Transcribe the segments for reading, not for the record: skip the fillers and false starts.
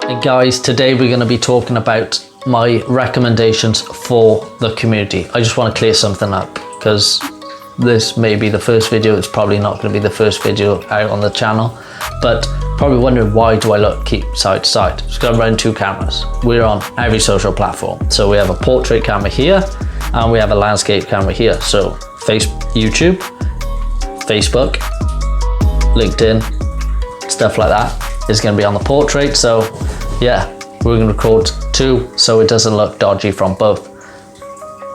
Hey guys, today we're going to be talking about my recommendations for the community. I just want to clear something up because this may be the first video. It's probably not going to be the first video out on the channel, but probably wondering why do I keep side to side. It's going to run two cameras. We're on every social platform. So we have a portrait camera here and we have a landscape camera here. So YouTube, Facebook, LinkedIn, stuff like that is going to be on the portrait. So yeah, we're going to record two so it doesn't look dodgy from both.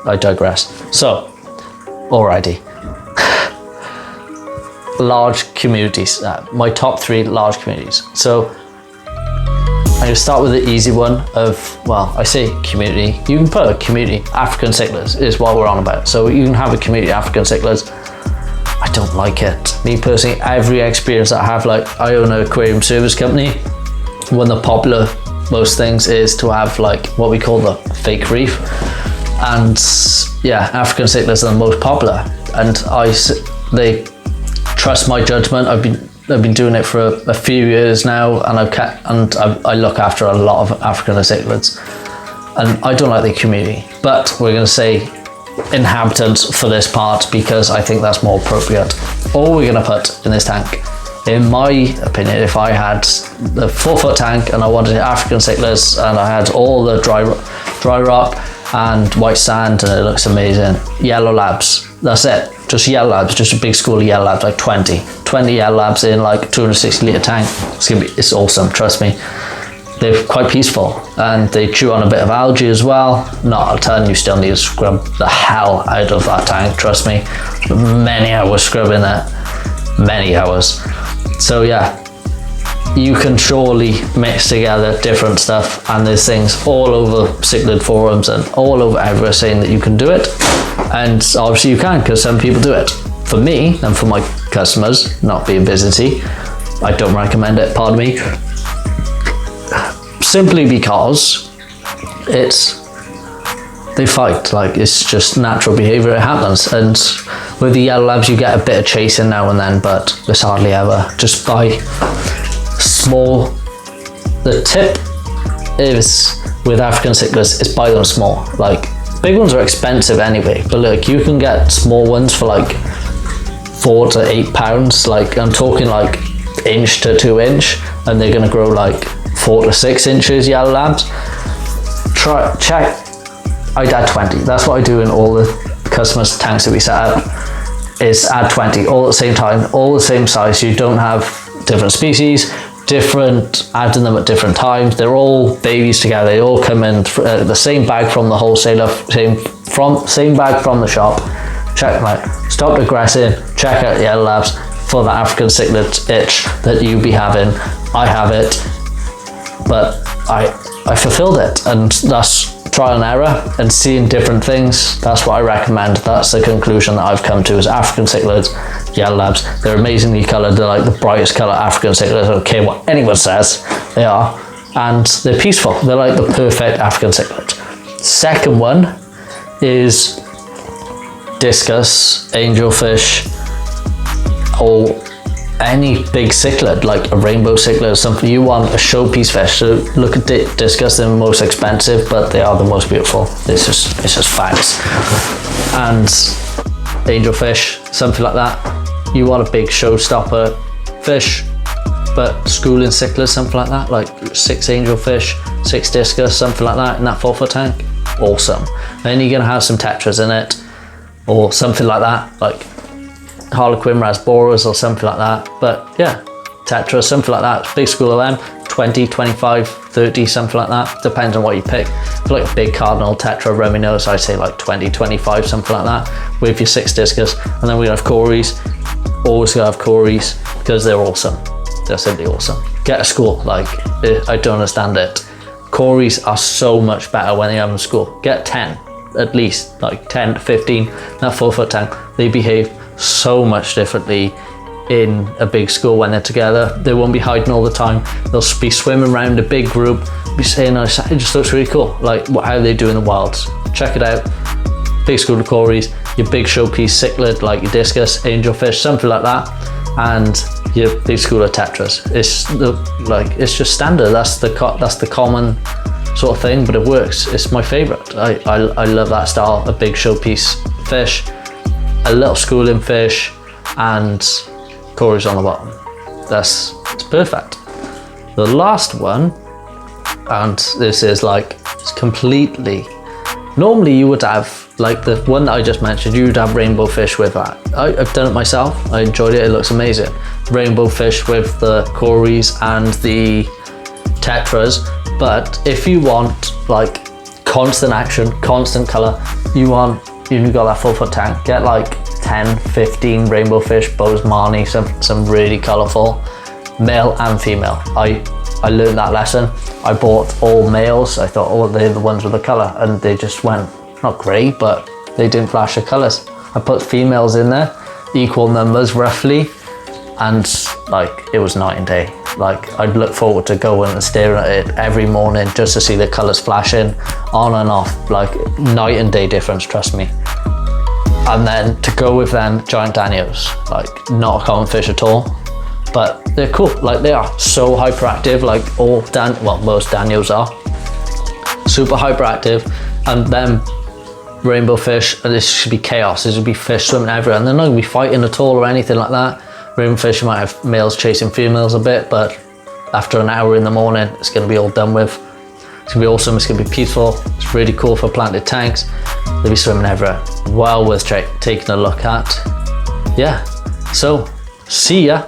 I digress. So, alrighty. Large communities, my top 3 large communities. So I'm going to start with the easy one of, well, I say community, you can put a community, African cichlids is what we're on about. So you can have a community African cichlids. I don't like it. Me personally, every experience that I have, like I own an aquarium service company. One of the popular most things is to have like what we call the fake reef. And yeah, African cichlids are the most popular. And they trust my judgment. I've been doing it for a few years now, and I look after a lot of African cichlids. And I don't like the community, but we're going to say inhabitants for this part because I think that's more appropriate. All we're going to put in this tank, in my opinion, if I had the 4-foot tank and I wanted African cichlids and I had all the dry rock and white sand and it looks amazing, yellow labs, that's it. Just yellow labs, just a big school of yellow labs, like 20 yellow labs in like a 260 litre tank. It's awesome, trust me. They're quite peaceful and they chew on a bit of algae as well. Not a ton, you still need to scrub the hell out of that tank, trust me. Many hours scrubbing that, many hours. So yeah, you can surely mix together different stuff, and there's things all over cichlid forums and all over everywhere saying that you can do it. And obviously you can, because some people do it. For me and for my customers, not being businessy, I don't recommend it, pardon me. Simply because they fight, like it's just natural behavior, it happens. And with the yellow labs you get a bit of chasing now and then, but it's hardly ever. Just buy small. The tip is with African cichlids is buy them small. Like big ones are expensive anyway, but look, you can get small ones for like 4 to 8 pounds. Like I'm talking like inch to 2 inch, and they're gonna grow like 4 to 6 inches yellow labs. Check. I'd add 20. That's what I do in all the customers' tanks that we set up, is add 20 all at the same time, all the same size. You don't have different species, adding them at different times. They're all babies together. They all come in the same bag from the wholesaler, same bag from the shop. Check them out. Stop digressing. Check out the yellow labs for the African cichlid itch that you be having. I have it, but I fulfilled it, and that's trial and error and seeing different things. That's what I recommend. That's the conclusion that I've come to, is African cichlids, yellow labs. They're amazingly coloured. They're like the brightest colour African cichlids. I don't care what anyone says, they are. And they're peaceful. They're like the perfect African cichlid. Second one is discus, angelfish, or any big cichlid, like a rainbow cichlid or something. You want a showpiece fish. So look at discus, they're the most expensive, but they are the most beautiful. It's just facts. And angelfish, something like that. You want a big showstopper fish, but schooling cichlids, something like that, like 6 angelfish, 6 discus, something like that in that 4-foot tank. Awesome. Then you're gonna have some tetras in it, or something like that, like Harlequin rasboras or something like that. But yeah, tetra, something like that. Big school of them, 20, 25, 30, something like that. Depends on what you pick. If you like a big cardinal tetra rominos, I'd say like 20, 25, something like that, with your 6 discus. And then we have cories. Always gotta have cories because they're awesome. They're simply awesome. Get a school, like I don't understand it. Cories are so much better when they have them in school. Get 10 at least, like 10 to 15, that 4-foot tank. They behave so much differently in a big school when they're together. They won't be hiding all the time. They'll be swimming around a big group, be saying, oh, it just looks really cool, like how they do in the wilds. Check it out. Big school of cories, your big showpiece cichlid, like your discus, angelfish, something like that. and your big school of tetras. It's just standard. That's the common sort of thing, but it works. It's my favorite. I love that style. A big showpiece fish, a little schooling fish, and cories on the bottom. It's perfect. The last one, and this is like, it's completely, normally you would have, like the one that I just mentioned, you'd have rainbow fish with that. I've done it myself. I enjoyed it. It looks amazing. Rainbow fish with the cories and the tetras. But if you want like constant action, constant color, you've got that full foot tank, get like 10, 15 rainbow fish, Bozeman, some really colorful, male and female. I learned that lesson. I bought all males. I thought, oh, they're the ones with the color, and they just went, not great, but they didn't flash the colors. I put females in there, equal numbers roughly, and like it was night and day. Like I'd look forward to going and staring at it every morning just to see the colors flashing on and off, like night and day difference, trust me. And then to go with them, giant Danios, like not a common fish at all, but they're cool. Like they are so hyperactive, like most Danios are super hyperactive, and them rainbow fish, and this should be chaos. This should be fish swimming everywhere, and they're not gonna be fighting at all or anything like that. Rainbow fish, you might have males chasing females a bit, but after an hour in the morning, it's gonna be all done with. It's gonna be awesome. It's gonna be peaceful. It's really cool for planted tanks. They'll be swimming everywhere. Well worth taking a look at. Yeah. So, see ya.